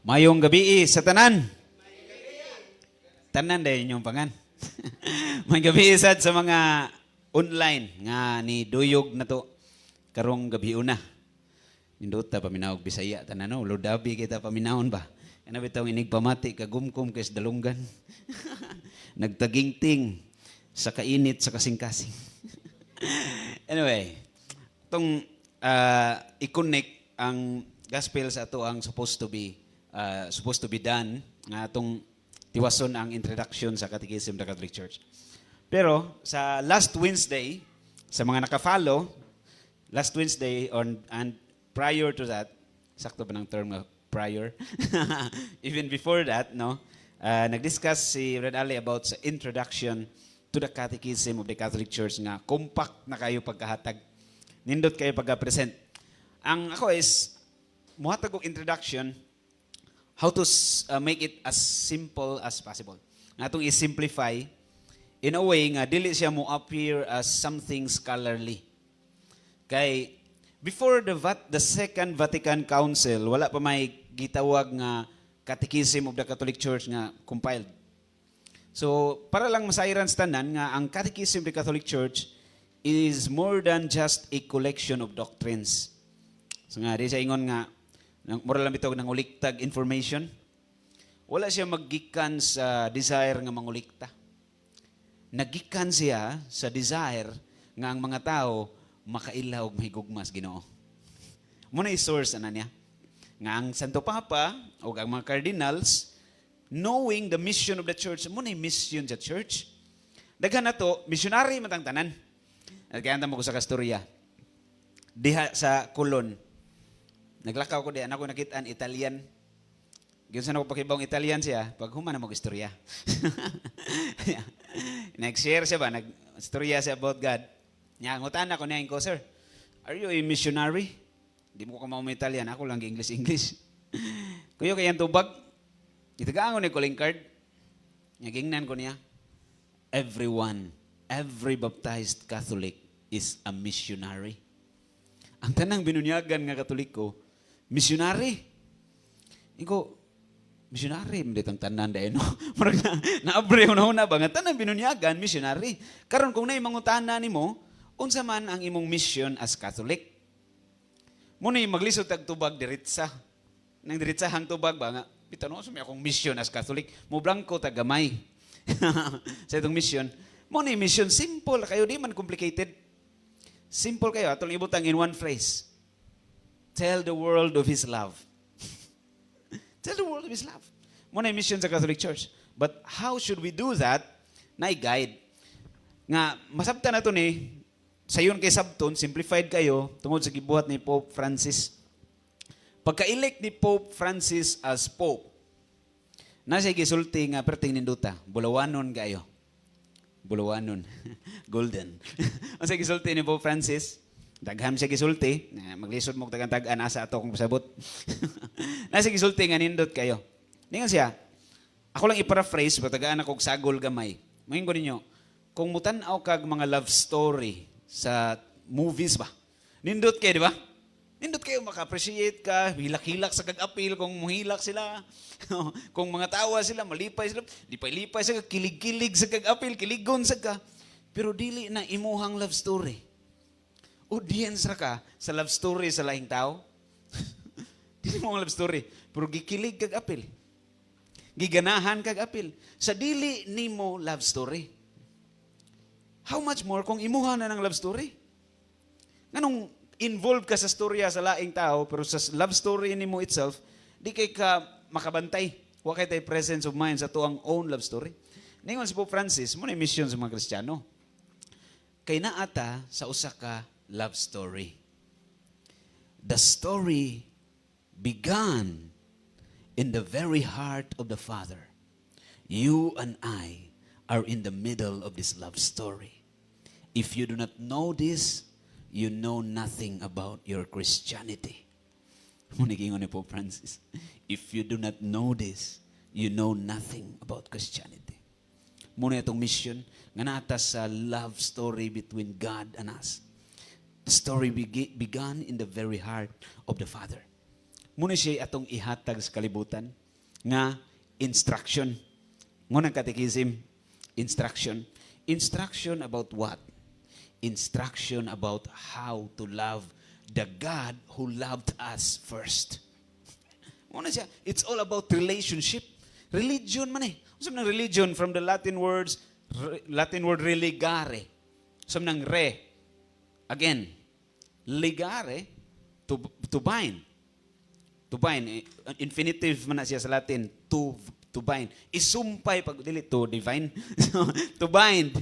Mayong gabi sa tanan. Tanan dahil inyong pangan. Mayong gabi sad sa mga online nga ni Duyog na to. Karong gabi una. Nindota paminawag Bisaya tanan no. Ludabi kita paminawon ba. Ano bitaw inig pamati kagumkum kes dalunggan. Nagtagingting sa kainit sa kasing-kasing. Anyway, itong i-connect ang gospel sa ato ang supposed to be done nga atong tiwason ang introduction sa Catechism ng Catholic Church. Pero sa last Wednesday, sa mga naka-follow, last Wednesday and prior to that, sakto ba ng term nga prior? Even before that, no, nag-discuss si Red Ali about sa introduction to the Catechism of the Catholic Church nga compact na kayo pagkahatag. Nindot kayo pagka-present. Ang ako is, muhatag og introduction how to make it as simple as possible. Nga itong i-simplify in a way nga dili siya mo appear as something scholarly. Kay before the Second Vatican Council, wala pa may gitawag nga Catechism of the Catholic Church nga compiled. So, para lang masairan sa tanan nga ang Catechism of the Catholic Church is more than just a collection of doctrines. So nga, di siya ingon nga, moral lang bitog ng uliktag information. Wala siya maggikan sa desire nga mangulikta. Nagikan siya sa desire nga ang mga tao makailaw og mahigugmas Ginoo. Muna i-source ana niya. Nga ang Santo Papa o ang mga cardinals knowing the mission of the church, muna mission sa church. Daghan na to, missionary matang tanan. Nagkayanta mo ko sa kastorya. Diha sa Colon. Naglakaw ko diyan, ako nakitaan Italian. Gyon saan ako pakibawang Italian siya, pag human na mag-istorya. Nag-share siya ba, nag-istorya siya about God. Ngutan ako niya ko, sir, are you a missionary? Di mo ko kamao Italian, ako lang English. Kuyo kayang tubag, itagaan ko ni calling card. Nagingnan ko niya, every baptized Catholic is a missionary. Ang tanang binunyagan nga Katoliko, missionary. Iko, missionary, hindi itong tanan dahil, no? Marag na-abre una ba? Nga tanang binunyagan, missionary. Karon kung na imong utana ni mo, unsa man ang imong mission as Catholic. Muna yung maglisod tag tubag diritsa. Nang diritsahang tubag ba nga, pitano, sumi akong mission as Catholic. Mo blanco tagamay. Sa itong mission. Muna yung mission, simple kayo, di man complicated. Simple kayo, atong ibutang in one phrase. Tell the world of His love. Tell the world of His love. Muna yung mission sa Catholic Church. But how should we do that? Na-guide. Nga, masabta na ito ni, sayon kay Sabton, simplified kayo, tungod sa gibuhat ni Pope Francis. Pagka-elect ni Pope Francis as Pope, nasa gisulti nga perting ninduta, bulawanon kayo. Bulawanon. Golden. Ang sa gisulti ni Pope Francis, daghan siya gisulti, maglisod mo tag-an asa ato kung pasabot. Nasa gisulti nga nindot kayo. Ningon siya, ako lang i-paraphrase, patagaan ako sagol gamay. Mahin ko ninyo, kung mutanaw kag mga love story sa movies ba, nindot kayo, di ba? Nindot kayo, maka-appreciate ka, hilak-hilak sa kag-apil, kung muhilak sila, kung mga tawa sila, malipay sila, lipay-lipay sa kilig-kilig sa kag-apil, kiligon sa ka. Pero dili na imuhang love story. Audience ra ka sa love story sa lahing tao. Dili mo ang love story, pero gikilig kag-apil. Giganahan kag-apil. Sa dili nimo love story. How much more kung imuha na ng love story? Nganong involved ka sa storya sa laing tao, pero sa love story nimo itself, di kay ka makabantay. Wa kay tay presence of mind sa tuang own love story. Ningon si Pope Francis, mo na mission sa mga Kristiyano. Kay naata sa usa ka love story. The story began in the very heart of the Father. You and I are in the middle of this love story. If you do not know this, you know nothing about your Christianity. Munigingon ni Pope Francis. If you do not know this, you know nothing about Christianity. Muna itong mission, nga nata sa love story between God and us. The story began in the very heart of the Father. muna siya atong ihatag sa kalibutan nga instruction. Ngunang catechism, instruction. Instruction about what? Instruction about how to love the God who loved us first. Muna siya, it's all about relationship. Religion man eh. Usap ng religion from the Latin word religare. Usap ng re. Again, ligare, to bind. To bind. Infinitive man na siya sa Latin. To bind. Isumpay pag dili to divine. To bind.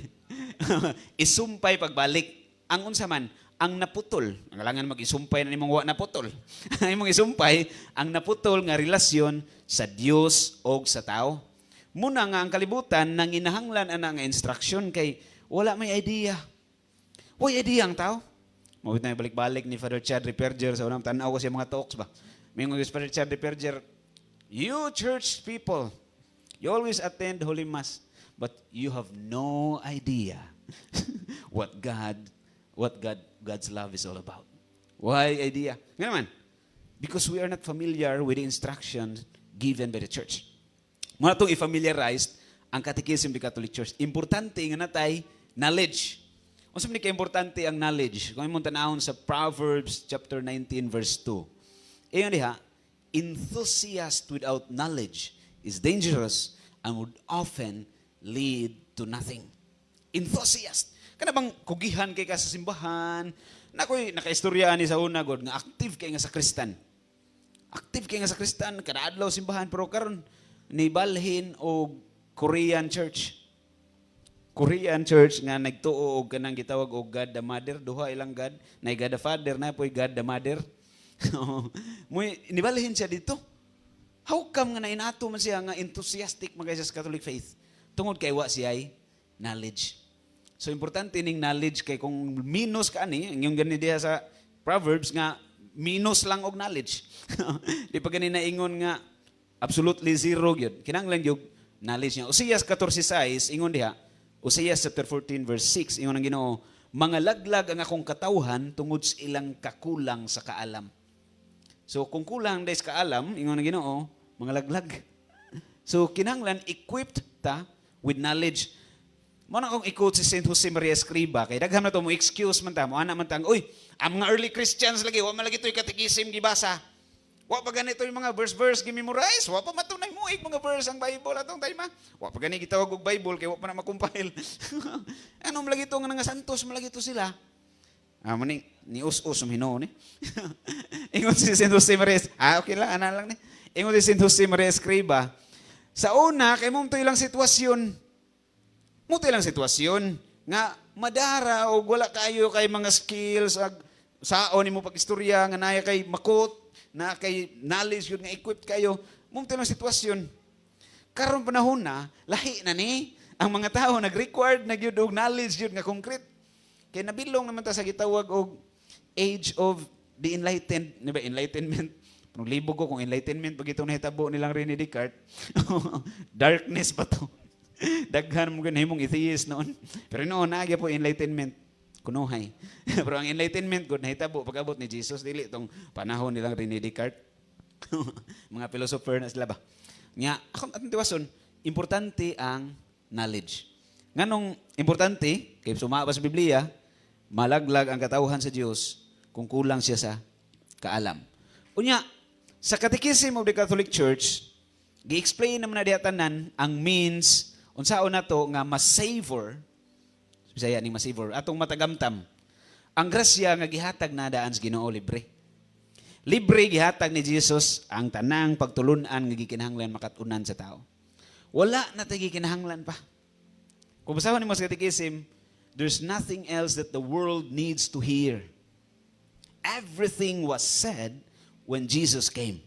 Isumpay pagbalik. Ang unsa man, ang naputol. Kailangan mag-isumpay na nimong wa naputol. Imong isumpay ang naputol nga relasyon sa Dios o sa tao. Muna nga ang kalibutan nang inahanglan ana nga instruction kay wala may idea. Way idea ang tao. Mawit na balik-balik ni Father Chad Reperger sa unang tanaw ko sa mga talks ba. May mga Father Chad Reperger, you church people, you always attend Holy Mass, but you have no idea what God's love is all about. Why idea? Nga naman, because we are not familiar with the instructions given by the church. Muna itong i-familiarize ang Catechism of the Catholic Church. Importante nga natay knowledge. Kung saan ka-importante ang knowledge? Kung imong tanahon sa Proverbs chapter 19 verse 2. Iyon diha, enthusiast without knowledge is dangerous and would often lead to nothing. Enthusiast. Kana bang kugihan kay ka sa simbahan? Nakoy nakaistorya ni sa una god nga active kay nga sa Kristan. Active kay nga sa Kristan kada adlaw simbahan pero karon ni balhin og Korean church. Korean church nga nagtuo og kanang gitawag og God the Mother, duha ilang God, na God the Father na po'y God the Mother. Muy nibalhin siya dito. How come nga nainato man siya nga enthusiastic magaysa sa Catholic faith? Tungod kay wa siya knowledge. So importante ning knowledge kay kung minus ka ani, yung gani diha sa Proverbs nga minus lang og knowledge. Di pa gani naingon nga absolutely zero gyud. Kinahanglan gyud knowledge niya. Usias 14:6 ingon diha, Usias chapter 14 verse 6 ingon ang Ginoo, mga laglag ang akong katawhan tungod sa ilang kakulang sa kaalam. So kung kulang dahil sa kaalam, ingon ang Ginoo, mga laglag. So kinahanglan equipped ta with knowledge. Mo na kung i-quote si Saint Jose Maria Escriba, kay dagham na to mo excuse man ta, mo ana man tang, uy, ang mga early Christians lagi, wa man lagi to'y catechism gibasa. Wa pa ganito yung mga verse gi-memorize, wa pa matunay muig mga verse ang Bible atong time. Wa pa gani gitawag og Bible kay wa pa na makumpile. Anong lagi to nga santos malagi to sila. Muni ni us-us Hinoo ni. Ingon si Saint Jose Maria, okay lang, ana lang ni. Ingon si Saint Jose Maria Escriba, sa una kay mo ilang sitwasyon. Muto ilang sitwasyon nga madara o wala kayo kay mga skills ag saon nimo pagistorya nga naya kay makot na kay knowledge yun nga equipped kayo. Muto ilang sitwasyon. Karon panahon na lahi na ni ang mga tao nag-required na gyud og knowledge yun nga concrete. Kay nabilong naman ta sa gitawag og age of the enlightened, di ba enlightenment? Nung libog ko kung enlightenment pag itong nahitabo nilang René Descartes. Darkness pa to. Daghan mo ganun mong atheist noon. Pero noon, nagya po enlightenment. Kunuhay. Pero ang enlightenment ko, nahitabo pag-abot ni Jesus, dili itong panahon nilang René Descartes. Mga philosopher na sila ba? Nga, akong tiwason, importante ang knowledge. Nganong importante, kay sumaba sa Biblia, malaglag ang katawhan sa Diyos kung kulang siya sa kaalam. Unya, sa Catechism of the Catholic Church, gi-explain naman na diatanan ang means unsaon nato nga ma-savor, Bisaya ni ma-savor, atong matagamtam. Ang grasya nga gihatag na daan sa Ginoo libre. Libre gihatag ni Jesus ang tanang pagtulunan nga gikinahanglan makatunan sa tao. Wala na tay gikinahanglan pa. Kung basahon nimo sa Catechism, there's nothing else that the world needs to hear. Everything was said when Jesus came.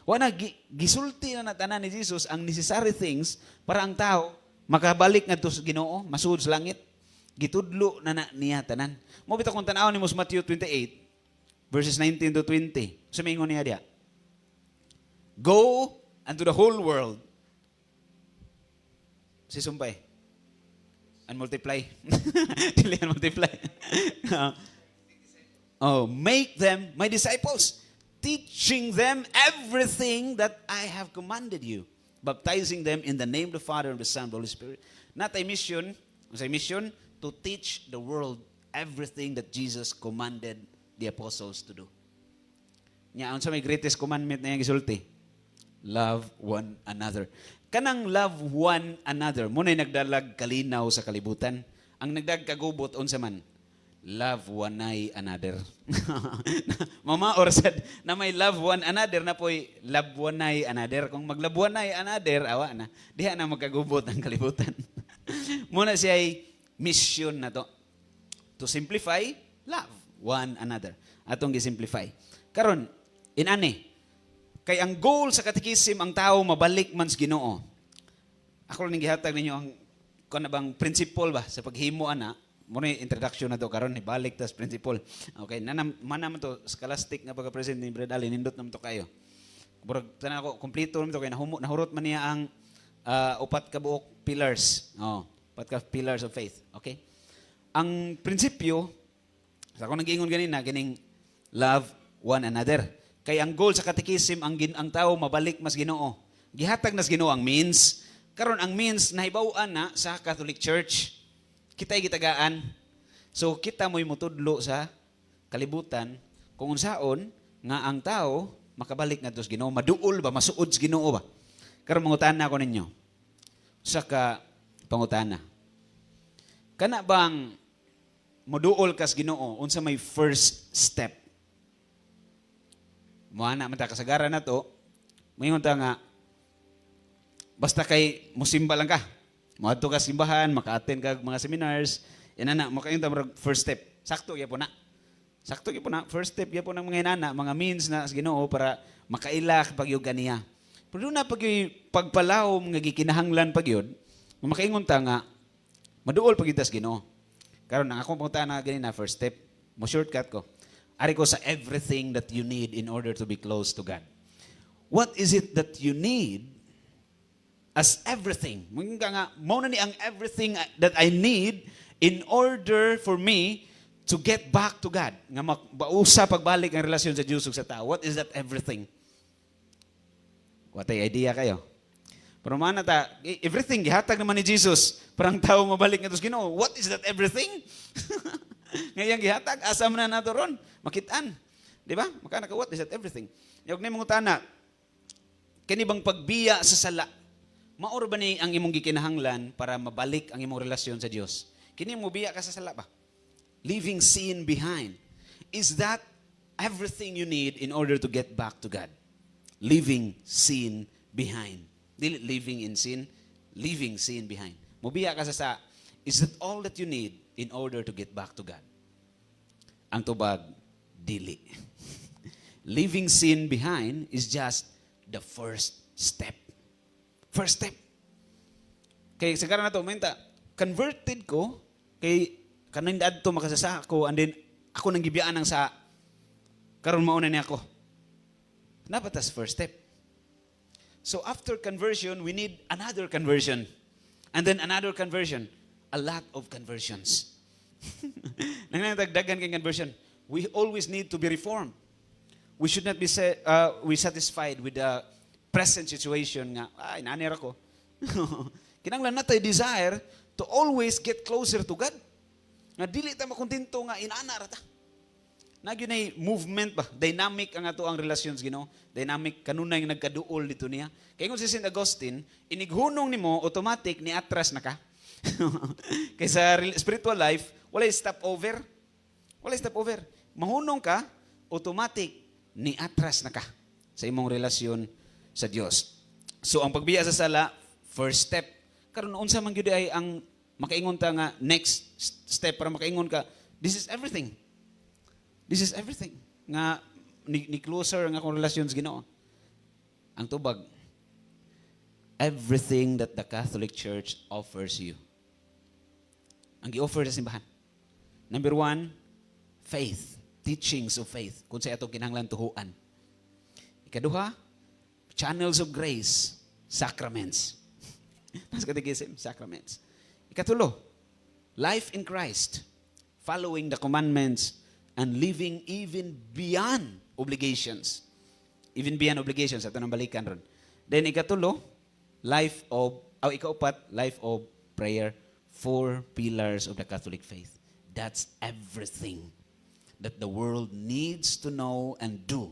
Wala gisulti na tanan ni Jesus ang necessary things para ang tao makabalik ngadto sa Ginoo, masud sa langit. Gitudlo na niya tanan. Mo bitaw kung tan-aw nimo sa Matthew 28 verses 19 to 20. Sumingon niya diha. Go unto the whole world. Si sumpay. And multiply. Dili multiply. Make them my disciples. teaching them everything that I have commanded you, baptizing them in the name of the Father and the Son and the Holy Spirit. Not a mission, to teach the world everything that Jesus commanded the apostles to do. Nya, unsa may greatest commandment na yung gisulti? Love one another. Kanang love one another, muna'y nagdalag kalinaw sa kalibutan. Ang nagdagkagubot, unsa man? Love one another. Mama orsad na may love one another na po'y love one another. Kung mag-love one another, awa na. Diha na magkagubot ang kalibutan. Muna siya ay mission na to. To simplify, love one another. Atong gisimplify. Karon, inani, kay ang goal sa katikisim ang tao mabalik man sa Ginoo. Ako rin gihatag ninyo ang kung bang principle ba sa paghimo ana. Muna yung introduction na to karon ni balik tas principle. Okay, man to scholastic nga pagka-present ni Brad Ali nindot naman to kayo. Burag tanan ako kompleto naman to kay nahurot man niya ang upat ka buok pillars. Upat ka pillars of faith. Okay? Ang prinsipyo sa ako nag-ingon ganina kining love one another. Kay ang goal sa katikisim ang tao mabalik mas Ginoo. Gihatag nas Ginoo ang means. Karon ang means nahibaw-an na sa Catholic Church. Kita'y gitagaan. So kita mo'y mutudlo sa kalibutan kung unsaon nga ang tao makabalik na sa Ginoo, maduol ba, masuod sa Ginoo ba. Karon mangutana ako ninyo. Sa ka pangutana. Kana bang moduol ka sa Ginoo unsa may first step? Moana man ta kasagaran na to. Moingon ta nga basta kay musimba lang ka. Moadto ka simbahan, maka-attend ka mga seminars, inana makayon ta first step. Sakto gyapon na. Sakto gyapon na. First step gyapon ng mga inana, mga means na sa Ginoo para makailak pagyud kaniya. Pero na pagpalawom nga gikinahanglan pagyud, makaingon ta nga maduol pagyud sa Ginoo. Karon ang akong pangutana ganina first step, mo shortcut ko. Ari ko sa everything that you need in order to be close to God. What is it that you need as everything? Mungkin ka nga, mo na ni ang everything that I need in order for me to get back to God. Nga mausa pagbalik ang relasyon sa Diyos ug sa tao. What is that everything? What ay idea kayo? Pero man ta, everything gihatag naman ni Jesus. Parang tao mabalik nga sa Ginoo. What is that everything? Ngayang gihatag, asa man na nato ron? Makitaan. Di ba? Makana ka, what is that everything? Yung ni mga tana, kani bang pagbiya sa sala, maor ba ni ang imong gikinahanglan para mabalik ang imong relasyon sa Dios? Kini mo biya ka sa sala ba? Leaving sin behind. Is that everything you need in order to get back to God? Leaving sin behind. Dili living in sin, leaving sin behind. Mo biya ka sa is that all that you need in order to get back to God? Ang tubag, dili. Leaving sin behind is just the first step. First step. Kay sa karon nato menta converted ko kay kanin adto makasasa ako and then ako nang gibiyaan ng sa karon mauna ni ako. Napatas first step. So after conversion, we need another conversion. And then another conversion. A lot of conversions. Nangnatagdagan kay conversion. We always need to be reformed. We should not be satisfied with the present situation nga, nanira ko. Kinanglan natay desire to always get closer to God. Nga dili ta makontento nga inana ta. Nagyo nay movement ba, dynamic ang ato ang relasyon sa Ginoo. Dynamic kanunay nga nagkaduol dito niya. Kay ngon si St. Augustine, inighunong nimo automatic ni atras na ka. Kay sa spiritual life, walay stop over. Walay stop over. Mahunong ka, automatic ni atras na ka sa imong relasyon sa Dios. So ang pagbiya sa sala, first step. Karon unsa man gyud ay ang makaingon ta nga next step para makaingon ka, this is everything. This is everything. Nga ni closer ang akong relasyon sa Ginoo. Ang tubag, everything that the Catholic Church offers you. Ang gi-offer sa simbahan. Number 1, faith. Teachings of faith. Kung sa atong kinahanglan tuhuan. Ikaduha, channels of grace. Sacraments. Mas katikisim, sacraments. Ikatulo, life in Christ. Following the commandments and living even beyond obligations. even beyond obligations, ato nang balikan ron. Then ikatulo, ikaupat, life of prayer. 4 pillars of the Catholic faith. That's everything that the world needs to know and do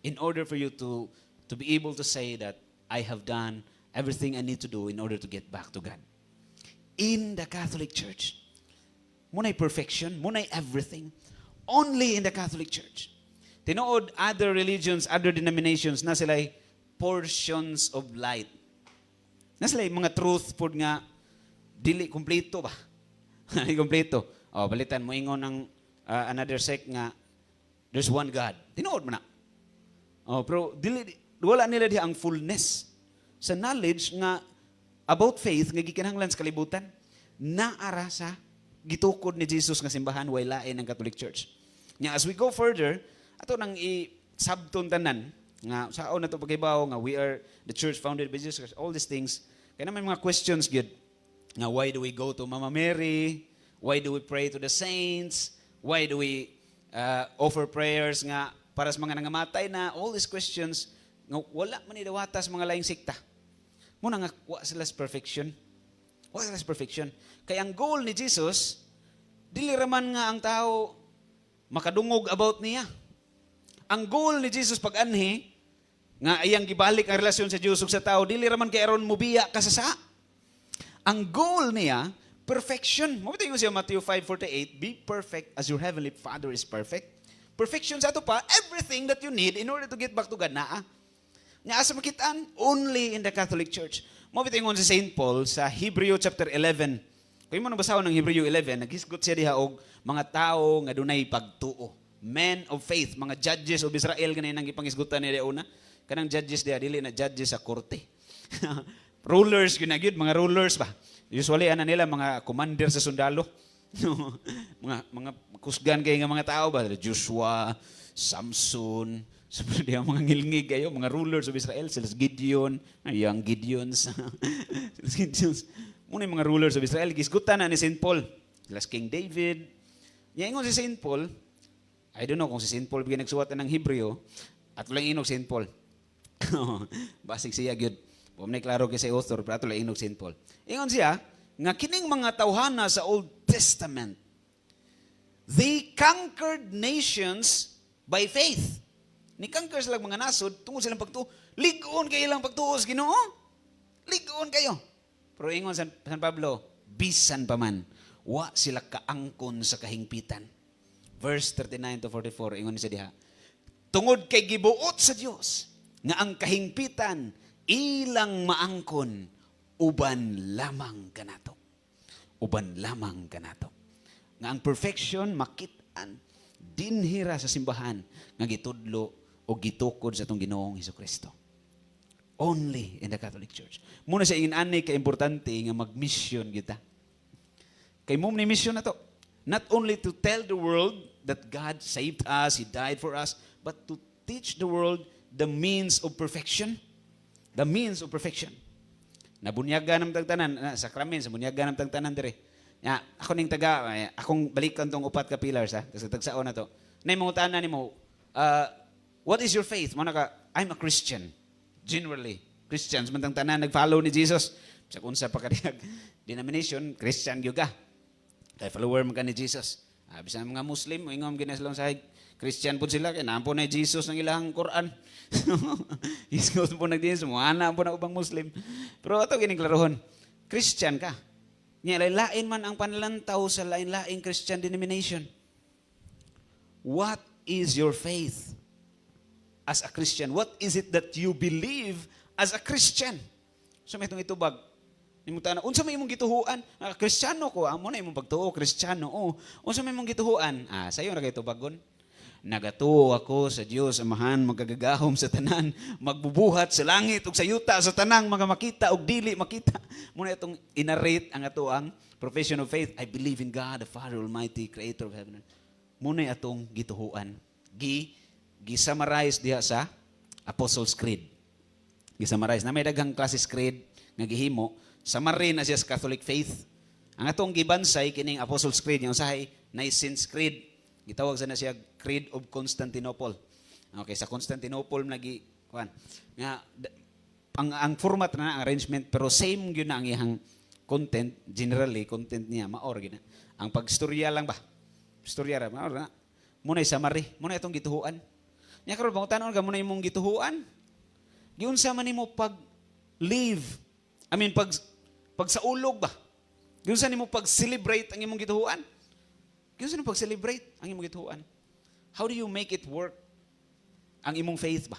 in order for you to be able to say that I have done everything I need to do in order to get back to God. In the Catholic Church, muna'y perfection, muna'y everything. Only in the Catholic Church. Tinuod other religions, other denominations, na sila'y portions of light. Na sila'y mga truth pod nga dili kumpleto ba? Kumpleto. O, balitan mo ingon ng another sect nga there's one God. Tinuod mo na. O, pero wala nila diha ang fullness sa knowledge nga about faith nga gikinahanglan sa kalibutan naara sa gitukod ni Jesus nga simbahan way lain ng Catholic Church. Nya as we go further, ato nang i-sabton tanan nga sao na to paghibaw nga we are the church founded by Jesus Christ, all these things. Kaya naman mga questions gyud nga why do we go to Mama Mary? Why do we pray to the saints? Why do we offer prayers nga para sa mga nangamatay na? All these questions nga wala man idawata sa mga laing sikta. Muna nga wa sila sa perfection. Wa sila sa perfection. Kaya ang goal ni Jesus, dili raman nga ang tao makadungog about niya. Ang goal ni Jesus pag-anhi, nga iyang gibalik ang relasyon sa Diyos ug sa tao, dili raman kay aron mubiya kasasa. Ang goal niya, perfection. Mabitayin ko siya Matthew 5:48, be perfect as your heavenly Father is perfect. Perfection sa ato pa, everything that you need in order to get back to God naa. Nya asa makitaan? Only in the Catholic Church. Mabitayin ko si St. Paul sa Hebrew chapter 11. Kung mo nabasahon ng Hebrew 11, naghisgot siya diha og mga tao nga dunay pagtuo. Men of faith, mga judges of Israel ganay nang ipangisgutan niya una. Kanang judges diha dili na judges sa korte. Rulers, gyud mga rulers ba? Usually ana nila mga commander sa sundalo. mga kusgan kay nga mga tao ba? Joshua, Samson, sabi mga ngilngig kayo, mga rulers of Israel, sila Gideon, young Gideons. Sila Gideons. Muna yung mga rulers of Israel, gisgutan na ni St. Paul. Sila King David. Ingon si St. Paul, I don't know kung si St. Paul bigyan nagsuwatan ng Hebreo, at lang inog St. Paul. Basig siya, good. Huwag na klaro kay sa author, pero ato lang inog St. Paul. Ingon siya, nga kining mga tawhana sa Old Testament, they conquered nations by faith. Ni conquer sila mga nasod, tungkol silang pagtuo, ligoon kayo lang pagtuo sa Ginoo. Ligoon kayo. Pero ingon San Pablo, bisan pa man, wa sila kaangkon sa kahingpitan. Verse 39 to 44, ingon siya diha, tungod kay gibuot sa Dios nga ang kahingpitan ilang maangkon uban lamang kanato. Uban lamang kanato. Nga ang perfection makitaan dinhira sa simbahan nga gitudlo o gitukod sa atong Ginoong Hesukristo. Only in the Catholic Church. Muna sa inanay ka-importante nga mag-mission kita. Kay mo ni mission na to. Not only to tell the world that God saved us, He died for us, but to teach the world the means of perfection. The means of perfection. Nabunyagan ng tagtanan, sakramen, sa bunyagan ng tagtanan dire. Ya, ako ning akong balikan tong upat ka pillars ha. Kasi tagsaon na to. Nay mga tanan nimo, what is your faith? Mo naka, I'm a Christian. Generally, Christians man tang tanan nag-follow ni Jesus. Sa unsa pa kadiyag denomination, Christian gyud ka. Kay follower man ka ni Jesus. Bisan mga Muslim, ingom ginaslong sa Christian po sila, kaya naampo na Jesus ng ilang Quran. Isgot po nag-Jesus, muana po na ubang Muslim. Pero ito giniklarohon, Christian ka. Nga, lain man ang panlantaw sa lain-laing Christian denomination. What is your faith as a Christian? What is it that you believe as a Christian? So may itong itubag. Unsa may imong gituhuan? Kristiyano ko, amo na imong pagtuo, Kristiyano. Unsa may imong gituhuan? Sayo na kay tubagon. Nagatuo ako sa Dios Amahan, magagagahom sa tanan, magbubuhat sa langit ug sa yuta sa tanang mga makita ug dili makita. Muna itong inarrate ang atoang profession of faith. I believe in God, the Father Almighty, Creator of heaven. Muna atong gituhuan. Gi-summarize diha sa Apostles' Creed. Gi-summarize na may daghang classes creed nga gihimo. Summary na siya sa Catholic faith. Ang atong gibansay kining Apostles' Creed, yung usahay Nicene Creed. Gitawag sa na siya Creed of Constantinople. Okay, sa Constantinople lagi kuan. Nga ang format na ang arrangement pero same gyud na ang iyang content, generally content niya maor gyud na. Ang pagstorya lang ba? Istorya ra maor na. Muna summary, muna itong gituhuan. Nya karon bangutanon ka muna imong gituhuan. Giunsa man nimo pag live. I mean pag sa ulog ba? Giunsa nimo pag celebrate ang imong gituhuan? Giunsa nimo pag celebrate ang imong gituhuan? How do you make it work? Ang imong faith ba?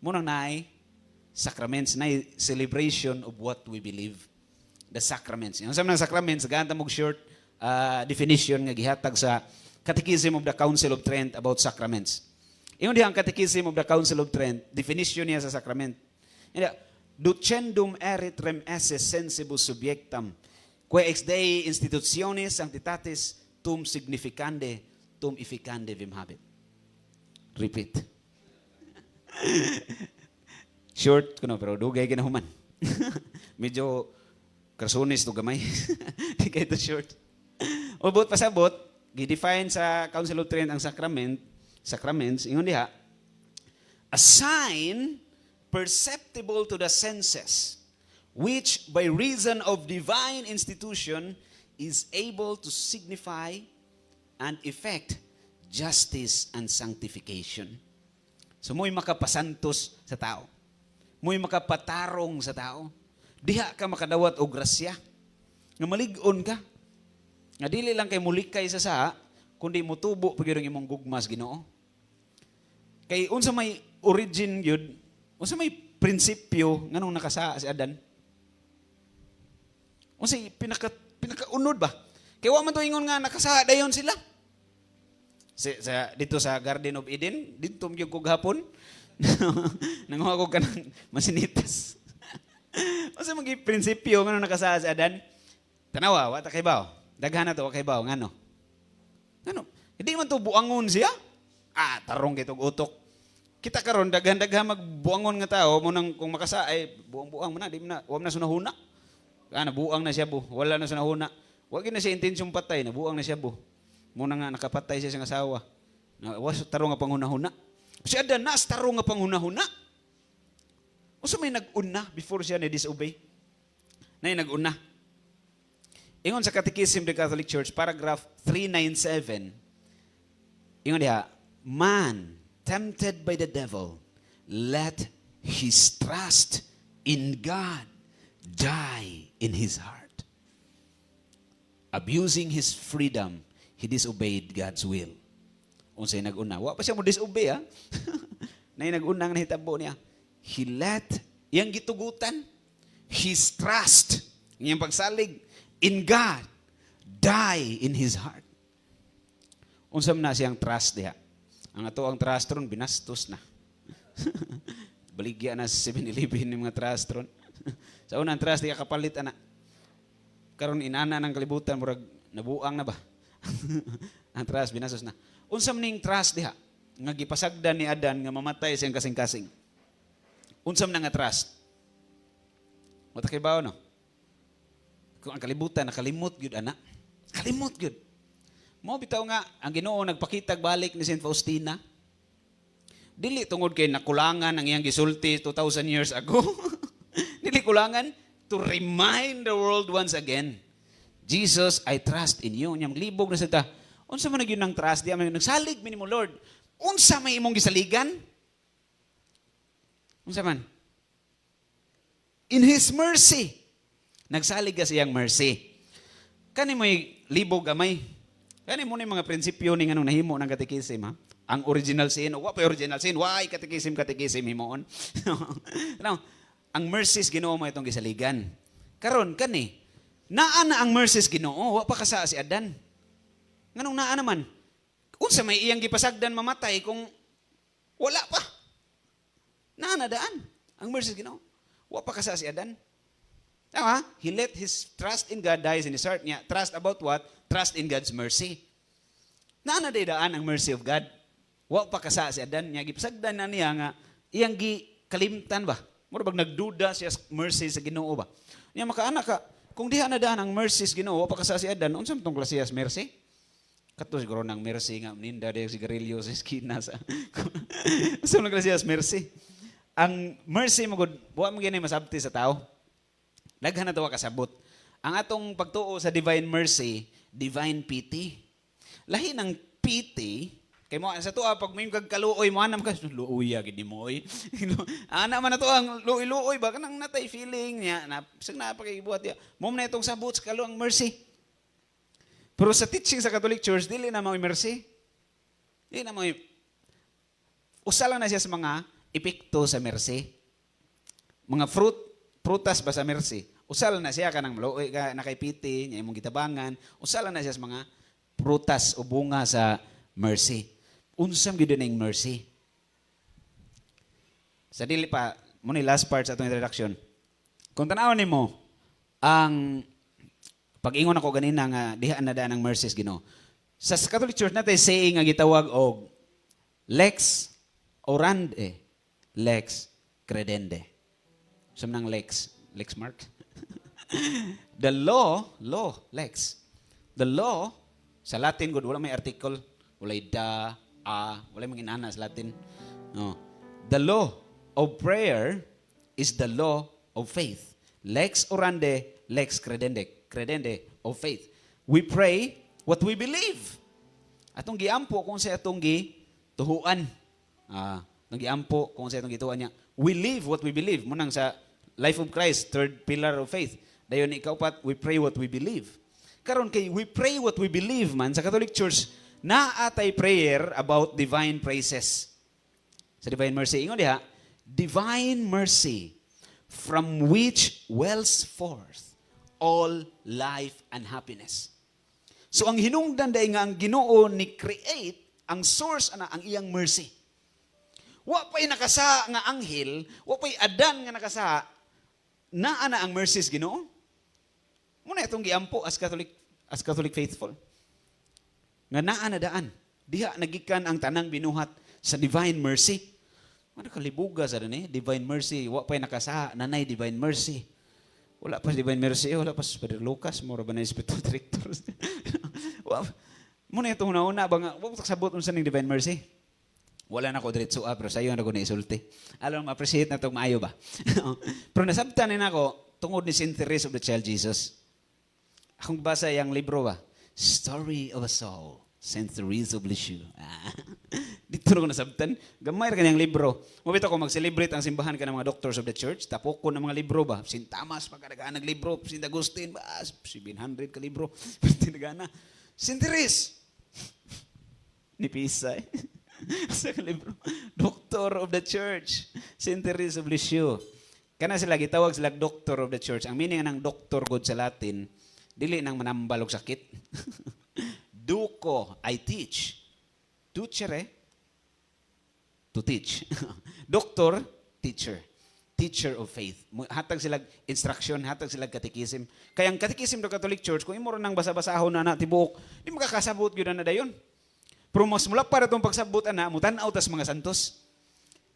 Munang naay sacraments, naay celebration of what we believe. The sacraments. Yung sa mga sacraments, ganta mong short definition nga gihatag sa Catechism of the Council of Trent about sacraments. Ingon diha ang Catechism of the Council of Trent, definition niya sa sacrament. Ducendum erit rem esse sensibus subjectam, quae ex Dei institutionis sanctitatis tum significande, tum efficande vim habet. Repeat. Short kuno pero dugay ginahuman. Medyo krasunis to gamay. Di kay to short. Ubot pasabot, gi-define sa Council of Trent ang sacraments, ingon diha, a sign perceptible to the senses, which by reason of divine institution is able to signify and effect justice and sanctification. So mo'y makapasantos sa tao. Mo'y makapatarong sa tao. Diha ka makadawat og grasya. Nga malig-on ka. Nga dili lang kay mulikay sa saa, kundi mutubo pagirong imong gugmas Ginoo. Kay unsa may origin yun, unsa may prinsipyo nganong nakasaa si Adan? Unsa pinakaunod ba? Kay wa man to ingon nga nakasaa dayon sila. Dito sa Garden of Eden, dito yung kog hapon, nanguha ko ka ng masinitas. Masa magi prinsipyo nga nakasaa sa Adan? Tanawa, wata kay baw. Daghan na to, kay baw, ngano? Ngano? Hindi man to buangon siya? Tarong kitong utok. Kita karon daghan-daghan magbuangon nga tao, mo nang kung makasa, buang-buang mo na, di mo na, huwag na sunahuna. Buang na siya bu, wala na sunahuna. Huwag na siya intensyong patay, nabuang na siya bu. Muna nga nakapatay siya sa asawa. Was tarong nga panghunahuna. Si Adan nas tarong nga panghunahuna. Usa may nag-una before siya na-disobey. Nay nag-una. Ingon sa Catechism of the Catholic Church, paragraph 397. Ingon diha, man tempted by the devil, let his trust in God die in his heart. Abusing his freedom, he disobeyed God's will. Unsay nag-una? Wa pa siya mo disobey ha. Nay nag-una nga nahitabo niya. He let iyang gitugutan his trust, iyang pagsalig in God die in his heart. Unsam na siyang trust diha. Ang ato ang trust ron binastos na. Baligya na sa 7-Eleven ng mga trust ron. Sa unang trust diha kapalit ana. Karon inana ng kalibutan murag nabuang na ba? Ang trust binastos na. Unsam ning trust diha nga gipasagdan ni Adan nga mamatay siyang kasing-kasing. Unsam na nga trust? Wata kay bawo no? Kung ang kalibutan nakalimot gyud ana. Kalimot gyud. Mo bitaw nga ang Ginoo nagpakitag balik ni Saint Faustina. Dili tungod kay nakulangan ang iyang gisulti 2000 years ago. Dili kulangan to remind the world once again. Jesus, I trust in you. Nyam libog na sa ta. Unsa man gyud nang trust di man nagsalig minimo Lord. Unsa may imong gisaligan? Unsa man? In His mercy. Nagsalig ka siyang mercy. Kani mo'y libog gamay. Kani mo na yung mga prinsipyo ni anong nahimo ng katikisim ha? Ang original sin, wa pa original sin, why katikisim himoon. Now, ang mercies Ginoo mo itong gisaligan. Karon kani, naa na ang mercies Ginoo, wa pa kasa si Adan. Nganong naa naman? Unsa may iyang gipasagdan mamatay kung wala pa. Naa na daan ang mercies Ginoo. Wa pa kasa si Adan. Tama? He let his trust in God dies in his heart niya. Trust about what? Trust in God's mercy. Naana day daan ang mercy of God. Wa pa kasa si Adan niya. Gipasagdan na niya nga, iyang kalimtan ba? Mura bag nagduda siya mercy sa Ginoo ba? Niya makaanak ka, kung diha na daan ang mercy sa Ginoo, wa pa kasa si Adan, unsam tong klasiyas mercy? Kato siguro ng mercy nga, ninda de sigarilyo sa eskina sa... Sa mga klasiyas, mercy. Ang mercy mo, buwan mo ganyan masabti sa tao. Daghan na ito kasabot. Ang atong pagtuo sa divine mercy, divine pity. Lahi ng pity, kay mo sa tuwa pag may kagkaluoy mo anam ka luoy gid mo oy. Ana man na to ang luoy ba kanang natay feeling niya na sang napakibuhat niya. Mo na itong sabot sa kaluang mercy. Pero sa teaching sa Catholic Church, dili na may mercy. Dili na may... Usa lang na siya sa mga epekto sa mercy. Mga prutas ba sa mercy? Usa lang na siya ka ng maluoy ka, nakaipiti, niya imong gitabangan. Usa lang na siya sa mga prutas o bunga sa mercy. Unsam gyud ning mercy. Sa dili pa, mo ni last part sa atong introduction. Kung tan-awon nimo ang pag-ingon ako ganina nga diha na daan ang mercies Ginoo. Sa Catholic Church natin saying nga gitawag og lex orandi, lex credende. Sumnang lex mark. The law, lex. The law sa Latin gud wala may article, wala wala may inana sa Latin. No. The law of prayer is the law of faith. Lex orandi, lex credende of faith. We pray what we believe. Atong giampo kung sa atong gituhuan. Atong giampo kung sa atong gituhuan niya. We live what we believe. Munang sa life of Christ, third pillar of faith. Dayon ikaupat, we pray what we believe. Karon kay we pray what we believe man sa Catholic Church, naatay prayer about divine praises. Sa divine mercy, ingon diha, divine mercy from which wells forth all life and happiness. So ang hinungdan day nga ang Ginoo ni create ang source ana ang iyang mercy. Wa pay nakasa nga anghel, wa pay Adan nga nakasa na ana ang mercies Ginoo. Muna itong giampo as Catholic faithful. Nga naa na daan. Diha nagikan ang tanang binuhat sa divine mercy. Ano kalibuga sa divine mercy, wa pay nakasa nanay divine mercy. Wala pa divine mercy, wala pa si Padre Lucas, mura ba na spiritual director? Muna itong nauna, wag sabot unsa ning divine mercy. Wala na ko diretso pero sayo na ko naisulti. Alam mo, appreciate na itong maayo ba? Pero nasabtan na ako, tungod ni Saint Therese of the Child Jesus. Akong basa yung libro ba? Story of a Soul, Saint Therese of Lisieux. Dito na ko nasabtan. Gamay ra kanyang libro. Mabito ko mag-celebrate ang simbahan ka ng mga doctors of the church. Tapo ko ng mga libro ba? Saint Thomas, pagkadagaan naglibro. Saint Agustin, 700 ka libro. Tinagana. Saint Therese. Ni Pisay. Sa libro. Doctor of the church. Saint Therese of Lisieux. Kana sila, gitawag sila doctor of the church. Ang meaning ng doctor god sa Latin, dili nang manambalog sakit. Duco, I teach. Ducere, to teach. Doctor, teacher. Teacher of faith. Hatag sila instruction, hatag sila katekism. Kaya ang katekism ng Catholic Church, kung imo nang basa-basahon na tibuok, di makakasabot yun na dayon. Pero mas mula para itong pagsabot na, mutanaw tas mga santos.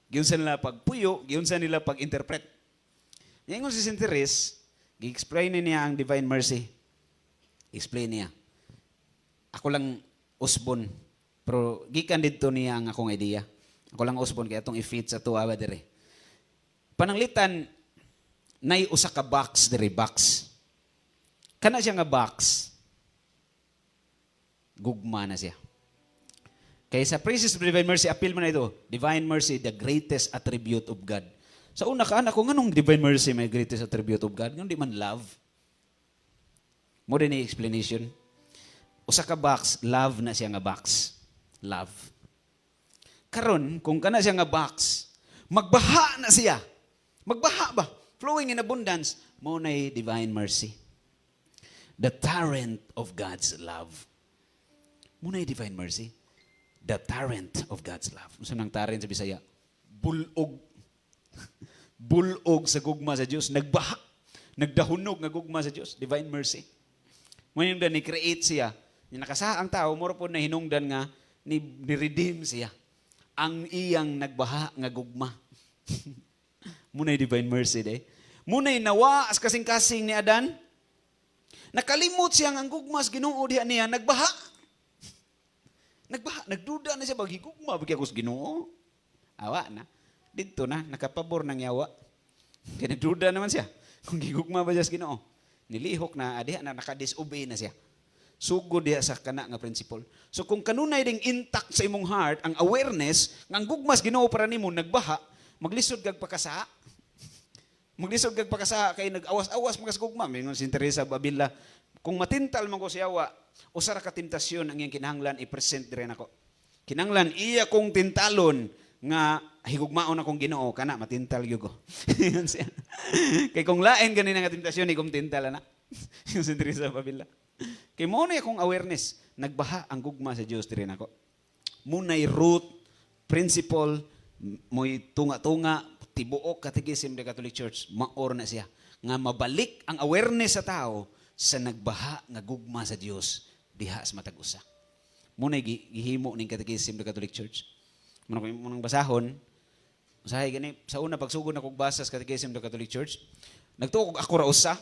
Giunsa nila pagpuyo, giunsa nila pag-interpret. Ngayon si Saint Therese, gi-explain niya ang divine mercy. Explain niya. Ako lang usbon, pero gikan dito niya ang akong idea. Ako lang usbon kaya itong i-fit sa tuwa ba dire. Pananglitan, nay usa ka box dire, box. Kana siya nga box, gugma na siya. Kaya sa praises of divine mercy, appeal mo na ito. Divine mercy, the greatest attribute of God. Sa una ka, ako, nganong divine mercy may greatest attribute of God? Ngayon di man love. Mo din ni explanation. Usa ka box, love na siya nga box. Love. Karon, kung kana siya nga box, magbaha na siya. Magbaha ba? Flowing in abundance. Mo na'y divine mercy. The torrent of God's love. Mo na'y divine mercy. The torrent of God's love. Ano nang torrent sa Bisaya? Bulog. Bulog sa gugma sa Diyos. Nagbaha. Nagdahunog nga gugma sa Diyos. Divine mercy. Ngayon na ni-create siya. Nakasaha ang tao, mura po na hinungdan nga, ni-redeem siya. Ang iyang nagbaha nga gugma. Muna'y divine mercy day. Muna'y nawa as kasing-kasing ni Adan. Nakalimot siya ang gugmas Ginoo diha niya, nagbaha. Nagduda na siya, higugma, bagi ako sa Ginoo. Awa na. Dito na, nakapabor ng yawa. Kaya nagduda naman siya. Kung higugma ba siya sa Ginoo. Nilihok na, adiha na, nakadisobey na siya. Sugod diha sa kana nga principle. So kung kanunay ding intact sa imong heart, ang awareness, nga ang gugmas Ginoo para nimo, nagbaha, maglisod kag pakasa. Maglisod kag pakasa kay nag-awas-awas mga gugma. Mingon si Teresa Babila, kung matintal man ko sa yawa, usa ra ka tentasyon ang iyang kinahanglan i-present dire nako. Kinahanglan iya kong tintalon nga higugmaon akong Ginoo kana matintal gyud ko. Kay kung lain ganin nga tentasyon ikong tintal na. Yung si Teresa Babila. Kay mo na akong awareness, nagbaha ang gugma sa Dios dire nako. Munay root, principle, mo'y tunga-tunga, tibuok katikisim ng Catholic Church, maor na siya. Nga mabalik ang awareness sa tao sa nagbaha nga gugma sa Dios diha sa matag usa. Munay gihimo ning katikisim ng Catholic Church. Munang basahon, usahay gani sa una pagsugod na kog basa sa katikisim ng Catholic Church, nagtuog ako ra usa,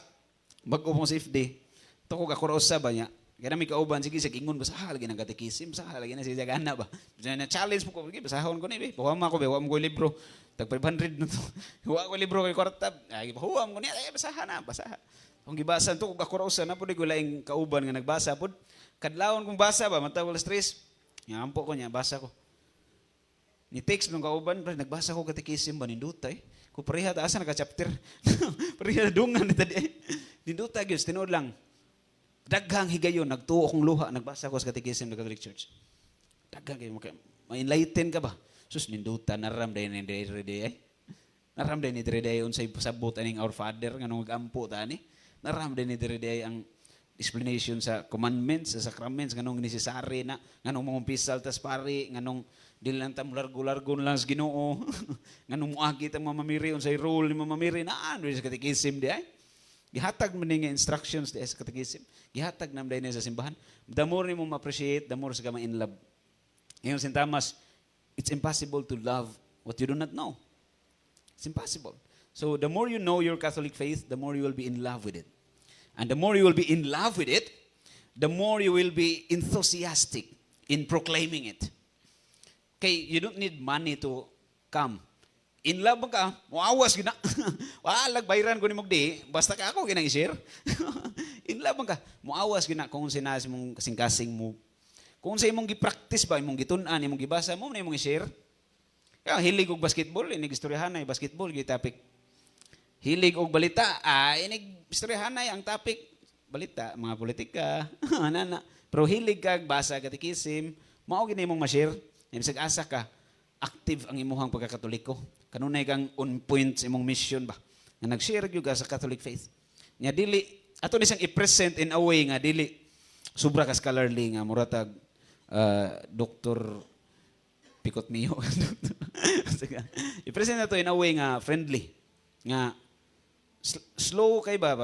bag-o mong safety. Tukog ako ra usa ba niya? Kaya na may kauban, sige, sa ingon, basahan lagi ng katikisim, basahan lagi na siya gana ba? Na-challenge mo ko, basahon ko na, pahuam ako, huwam ko libro. Tag 500 na to. Huwam ko libro kay kwarta. Ay, pahuam ko niya, basahan na, basahan. Kung gibasan to, kung ako ra usa, na po di ko laing kauban nga nagbasa po. Kadlawon kong basa ba, matawag stress. Ngampo ko niya, basa ko. Ni text nung kauban, nagbasa ko katikisim ba, nindutay. Kung pareha, asa naka-chapter. Pareha dungan ni tadi. Nindutay, Diyos, tinood lang. Daghang higayon, nagtuo akong luha, nagbasa ko sa katikisim ng Catholic Church. Daghang kayo, ma-enlighten ka ba? Sus, ninduta, naramday ni Dre. Naramday ni Dre unsay pasabot aning Our Father, nga nung mag-ampo ta ni. Naramday ni Dre ang explanation sa commandments, sa sacraments, nga nung necessary na, nga nung mumpisal tas pari, nga nung dili lang tam largo-largo lang sa Ginoo, nga nung muagi ta mamamiri, unsay rule ni mamamiri, na ano sa katikisim di ay. Gihatag man nga instructions di sa katikisim. Gihatag nam dahil sa simbahan. The more ni mo ma-appreciate, the more sa ka ma-in love. Ngayon, St. Thomas, it's impossible to love what you do not know. It's impossible. So the more you know your Catholic faith, the more you will be in love with it. And the more you will be in love with it, the more you will be enthusiastic in proclaiming it. Okay, you don't need money to come. In love ka, muawas gina. Walag bayran ko ni Mugdi, basta ka ako ginang i-share. In love ka, muawas gina kung sinas mong kasing-kasing mo. Kung sa imong gi-practice ba, imong gitun-an, imong gibasa mo, na imong i-share. Kaya hilig og basketball, inig istoryahan ay basketball gi topic. Hilig og balita, inig istoryahan ay ang topic balita, mga politika, ana. Pero hilig kag basa katikisim, mao gini imong ma-share. Ibig asa ka active ang imuhang pagkakatoliko. Kanunay kang on point sa imong mission ba? Nga nag-share gyud ka sa Catholic faith. Nya dili ato ni siyang i-present in a way nga dili sobra ka scholarly nga muratag Dr. Pikot Mio. I-present na to in a way nga friendly. Nga slow kay ba?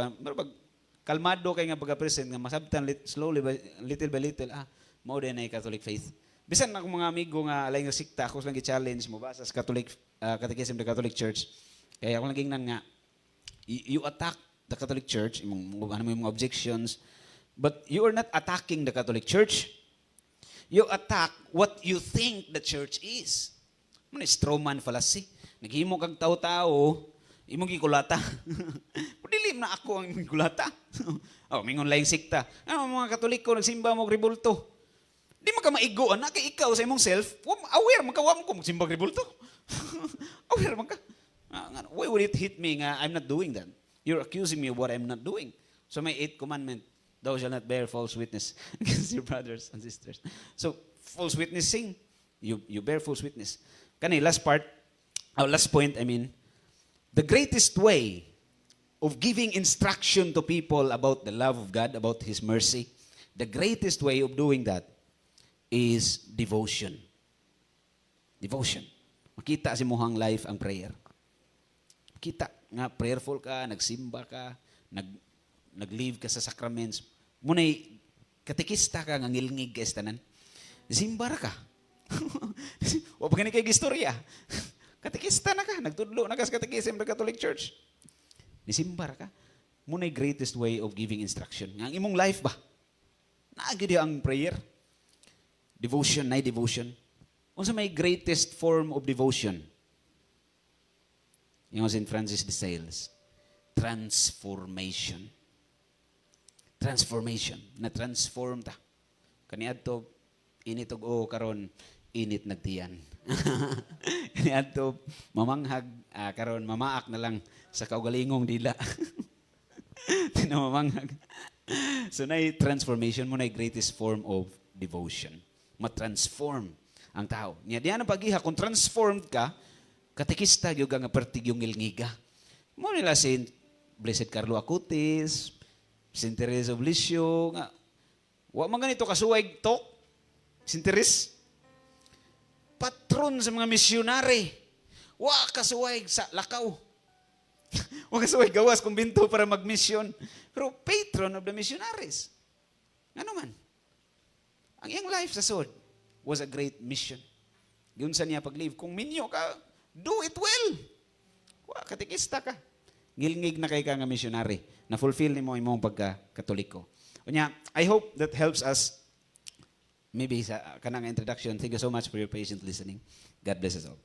Kalmado kay nga pagka-present nga masabtan slowly by little by little mao din ay Catholic faith. Bisan akong mga amigo nga alay nga sikta, ako lang i-challenge mo ba sa Catholic Catechism of the Catholic Church. Kaya ako lang gingnan nga, you attack the Catholic Church, ano mo yung mga objections, but you are not attacking the Catholic Church. You attack what you think the church is. Ano strawman fallacy. Naghimo kag tao-tao, imong gikulata. Dilim na ako ang gikulata. Mingon laing sikta. Mga Katoliko nagsimba mo ribulto. Di man ka maigoan na kay ikaw sa imong self, aware man ka wa mo ko magsimba ribulto. Aware man ka. Why would it hit me nga I'm not doing that? You're accusing me of what I'm not doing. So my 8th commandment, thou shalt not bear false witness against your brothers and sisters. So false witnessing, you bear false witness. Kani last point, the greatest way of giving instruction to people about the love of God, about His mercy, the greatest way of doing that is devotion. Devotion. Makita si muhang life ang prayer. Makita nga prayerful ka, nagsimba ka, nag-live ka sa sacraments. Muna'y katikista ka, nga ngilngig ka istanan. Simba ra ka. O pag kay istorya. Katikista na ka, nagtudlo na ka sa katikisim ng Catholic Church. Nisimba ra ka. Muna'y greatest way of giving instruction. Nga ang imong life ba? Naagid ang prayer. Devotion, nay devotion. Unsa may greatest form of devotion? Yung St. Francis de Sales. Transformation. Transformation. Na-transform ta. Kaniadto, init og karon init nagtiyan. Kaniadto, mamanghag, karon mamaak na lang sa kaugalingong dila. Tinamamanghag. So, transformation mo na greatest form of devotion. Ma-transform ang tao. Niya diyan ang pag-iha, kung transformed ka, katikista yung nga pertig yung ngilngiga. Mo nila Saint Blessed Carlo Acutis, Saint Teresa of Lisieux, nga, wa man ganito kasuway tok, Saint Teresa, patron sa mga misyonary, wa kasuway sa lakaw, wa kasuway gawas kung binto para magmisyon, pero patron of the missionaries. Ano man? Ang iyang life sa sword was a great mission. Yun sa niya pag-live. Kung minyo ka, do it well. Wa, katikista ka. Ngilngig na kay ka nga missionary. Na-fulfill ni mo imong pagka-katoliko. Unya, I hope that helps us maybe sa kanang introduction. Thank you so much for your patient listening. God bless us all.